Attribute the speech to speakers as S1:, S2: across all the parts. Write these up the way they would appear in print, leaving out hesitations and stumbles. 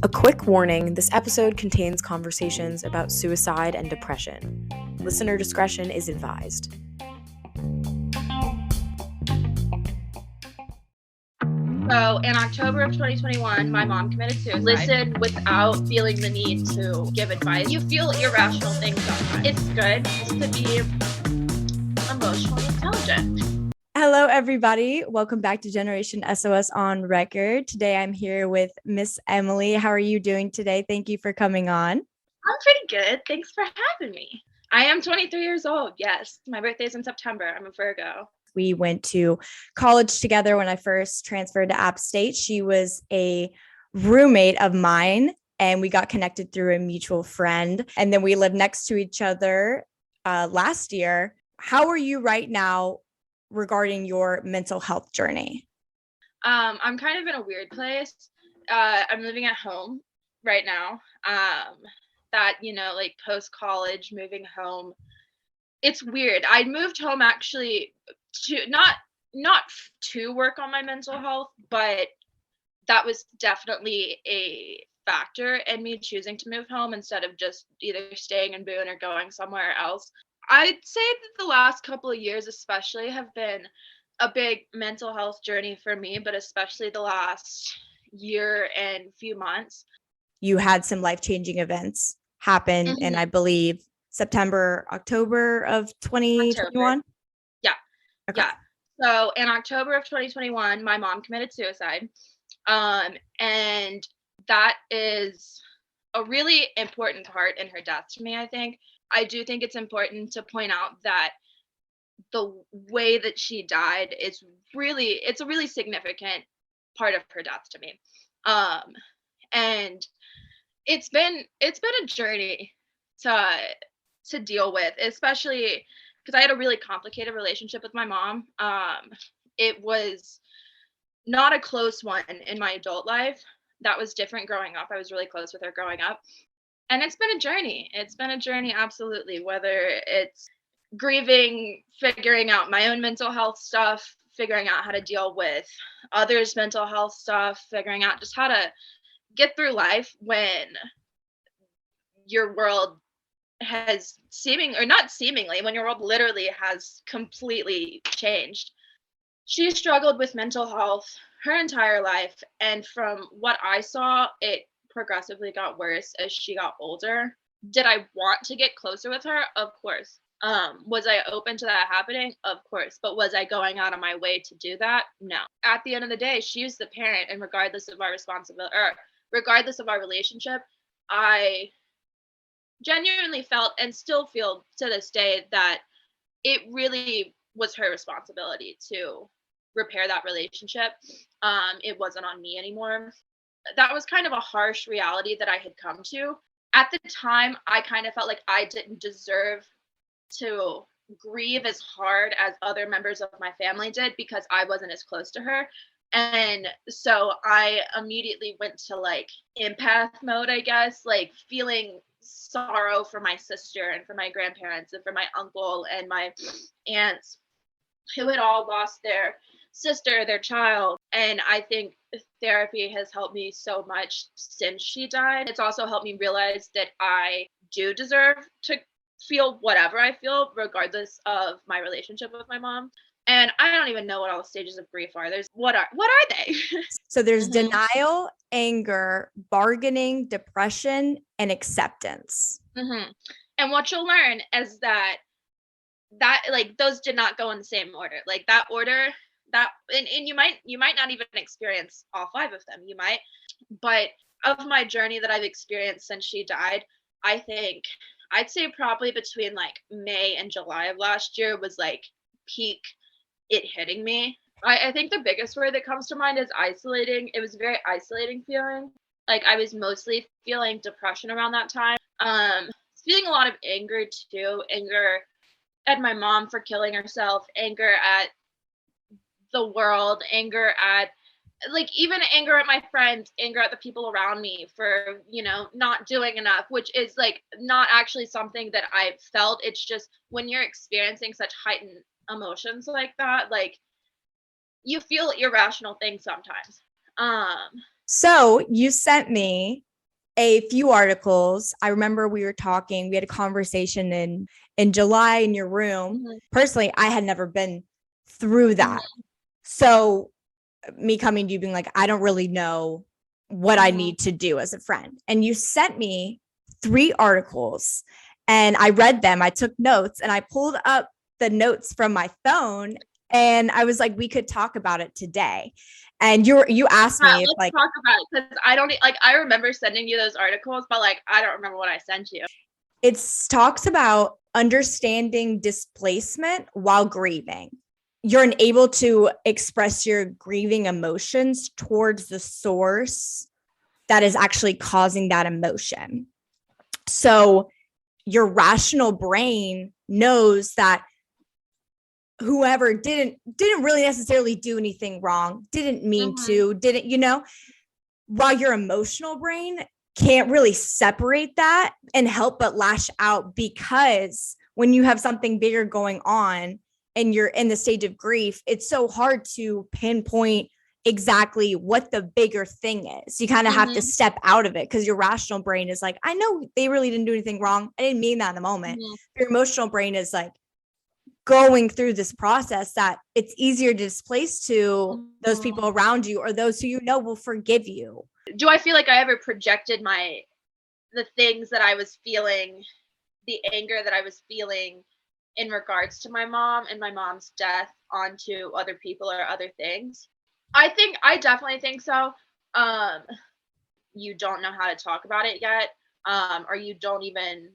S1: A quick warning, this episode contains conversations about suicide and depression. Listener discretion is advised.
S2: So in October of 2021, my mom committed suicide. Listen without feeling the need to give advice. You feel irrational things sometimes. It's good to be emotionally intelligent.
S1: Hello, everybody. Welcome back to Generation SOS on Record. Today, I'm here with Miss Emily. How are you doing today? Thank you for coming on.
S2: I'm pretty good. Thanks for having me. I am 23 years old. Yes, my birthday's in September. I'm a Virgo.
S1: We went to college together when I first transferred to App State. She was a roommate of mine, and we got connected through a mutual friend. And then we lived next to each other last year. How are you right now regarding your mental health journey?
S2: I'm kind of in a weird place. I'm living at home right now. Like post-college, moving home. It's weird. I moved home actually to not to work on my mental health, but that was definitely a factor in me choosing to move home instead of just either staying in Boone or going somewhere else. I'd say that the last couple of years especially have been a big mental health journey for me, but especially the last year and few months.
S1: You had some life-changing events happen in, I believe, October of 2021?
S2: Yeah.
S1: Okay.
S2: Yeah. So in October of 2021, my mom committed suicide. And that is a really important part in her death to me, I think. I do think it's important to point out that the way that she died it's a really significant part of her death to me. And it's been a journey to deal with, especially because I had a really complicated relationship with my mom. It was not a close one in my adult life. That was different growing up. I was really close with her growing up. And it's been a journey. It's been a journey, absolutely, whether it's grieving, figuring out my own mental health stuff, figuring out how to deal with others' mental health stuff, figuring out just how to get through life when your world has when your world literally has completely changed. She struggled with mental health her entire life, and from what I saw, it progressively got worse as she got older. Did I want to get closer with her? Of course. Was I open to that happening? Of course. But was I going out of my way to do that? No. At the end of the day, she's the parent, and regardless of our responsibility, or regardless of our relationship, I genuinely felt and still feel to this day that it really was her responsibility to repair that relationship. It wasn't on me anymore. That was kind of a harsh reality that I had come to. At the time, I kind of felt like I didn't deserve to grieve as hard as other members of my family did because I wasn't as close to her. And so I immediately went to like empath mode, I guess, like feeling sorrow for my sister and for my grandparents and for my uncle and my aunts who had all lost their sister, their child. And I think therapy has helped me so much since she died. It's also helped me realize that I do deserve to feel whatever I feel, regardless of my relationship with my mom. And I don't even know what all the stages of grief are. What are they?
S1: So there's denial, anger, bargaining, depression, and acceptance.
S2: And what you'll learn is that like those did not go in the same order. Like that order, and you might not even experience all five of them. You might, but of my journey that I've experienced since she died, I think I'd say probably between like May and July of last year was like peak it hitting me. I think the biggest word that comes to mind is isolating. It was a very isolating feeling. Like I was mostly feeling depression around that time. Feeling a lot of anger too. Anger at my mom for killing herself, anger at the world, anger at like even anger at my friends, anger at the people around me for, not doing enough, which is like not actually something that I've felt. It's just when you're experiencing such heightened emotions like that, like you feel irrational things sometimes.
S1: So you sent me a few articles. I remember we were talking, we had a conversation in July in your room.
S2: Mhm.
S1: Personally, I had never been through that. So me coming to you being like, I don't really know what I need to do as a friend. And you sent me 3 articles and I read them. I took notes and I pulled up the notes from my phone and I was like, we could talk about it today. And you asked
S2: Yeah,
S1: me if
S2: let's
S1: like
S2: talk about it because I don't like. I remember sending you those articles, but like I don't remember what I sent you.
S1: it talks about understanding displacement while grieving. You're unable to express your grieving emotions towards the source that is actually causing that emotion. So your rational brain knows that whoever didn't really necessarily do anything wrong, didn't mean to, didn't, while your emotional brain can't really separate that and help but lash out, because when you have something bigger going on and you're in the stage of grief, it's so hard to pinpoint exactly what the bigger thing is. You kind of have to step out of it because your rational brain is like, I know they really didn't do anything wrong. I didn't mean that in the moment. Your emotional brain is like going through this process that it's easier to displace to those people around you or those who will forgive you.
S2: Do I feel like I ever projected the things that I was feeling, the anger that I was feeling in regards to my mom and my mom's death onto other people or other things? I definitely think so. You don't know how to talk about it yet, or you don't even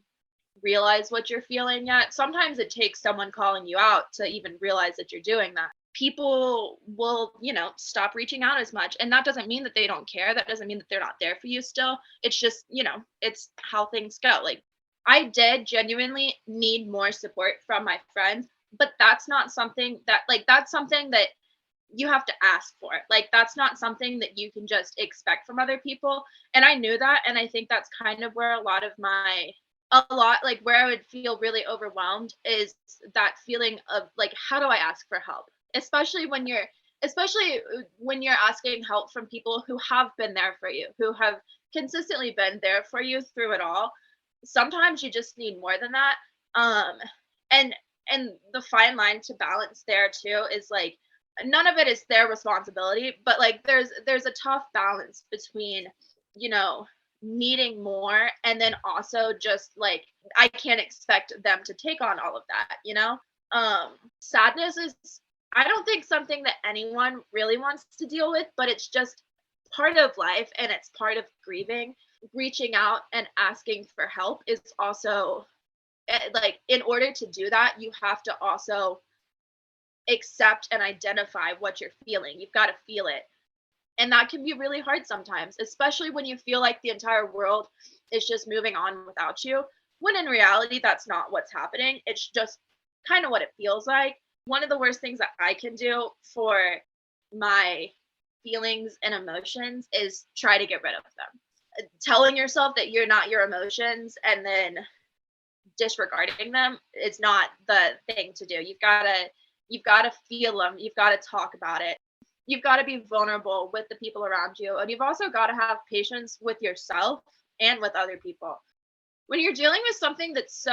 S2: realize what you're feeling yet. Sometimes it takes someone calling you out to even realize that you're doing that. People will, stop reaching out as much. And that doesn't mean that they don't care. That doesn't mean that they're not there for you still. It's just, it's how things go. Like, I did genuinely need more support from my friends, but that's not something that's something that you have to ask for. Like, that's not something that you can just expect from other people. And I knew that. And I think that's kind of where where I would feel really overwhelmed is that feeling of like, how do I ask for help? Especially when you're asking help from people who have been there for you, who have consistently been there for you through it all. Sometimes you just need more than that. And the fine line to balance there too is like, none of it is their responsibility, but like there's a tough balance between, needing more and then also just like I can't expect them to take on all of that. Sadness is, I don't think, something that anyone really wants to deal with, but it's just part of life and it's part of grieving. Reaching out and asking for help is also like, in order to do that, you have to also accept and identify what you're feeling. You've got to feel it. And that can be really hard sometimes, especially when you feel like the entire world is just moving on without you, when in reality, that's not what's happening. It's just kind of what it feels like. One of the worst things that I can do for my feelings and emotions is try to get rid of them. Telling yourself that you're not your emotions and then disregarding them is not the thing to do. You've got to feel them. You've got to talk about it. You've got to be vulnerable with the people around you. And you've also got to have patience with yourself and with other people. When you're dealing with something that's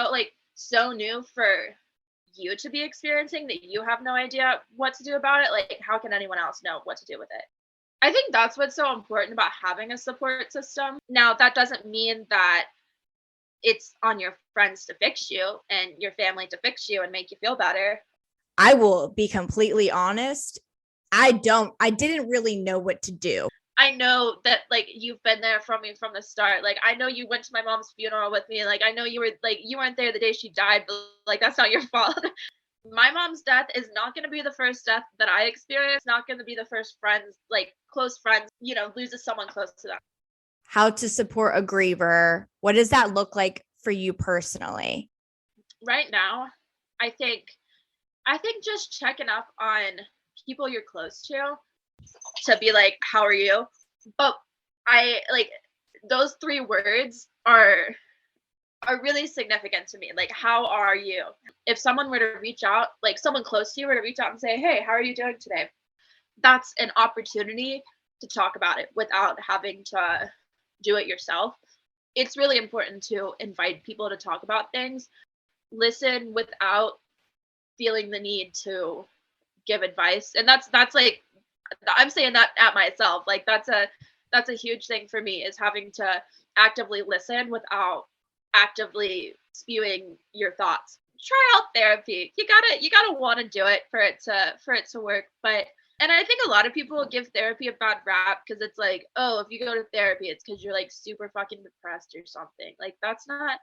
S2: so new for you to be experiencing that you have no idea what to do about it, like, how can anyone else know what to do with it? I think that's what's so important about having a support system. Now, that doesn't mean that it's on your friends to fix you and your family to fix you and make you feel better.
S1: I will be completely honest. I didn't really know what to do.
S2: I know that like you've been there for me from the start. Like, I know you went to my mom's funeral with me. Like, I know you weren't there the day she died, but like, that's not your fault. My mom's death is not going to be the first death that I experience. Not going to be the first close friends, loses someone close to them.
S1: How to support a griever? What does that look like for you personally?
S2: Right now, I think just checking up on people you're close to be like, how are you? But I like those 3 words are really significant to me. Like, how are you? If someone were to reach out, like someone close to you were to reach out and say, hey, how are you doing today? That's an opportunity to talk about it without having to do it yourself. it's really important to invite people to talk about things, listen without feeling the need to give advice. And that's like, I'm saying that at myself. Like that's a huge thing for me, is having to actively listen without actively spewing your thoughts. Try out therapy. You gotta want to do it for it to work. But and I think a lot of people give therapy a bad rap because it's like, oh, if you go to therapy, it's because you're like super fucking depressed or something. Like that's not.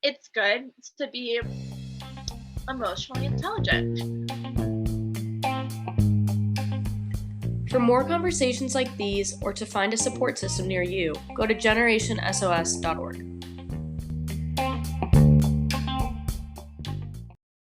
S2: It's good to be emotionally intelligent.
S3: For more conversations like these, or to find a support system near you, go to generationsos.org.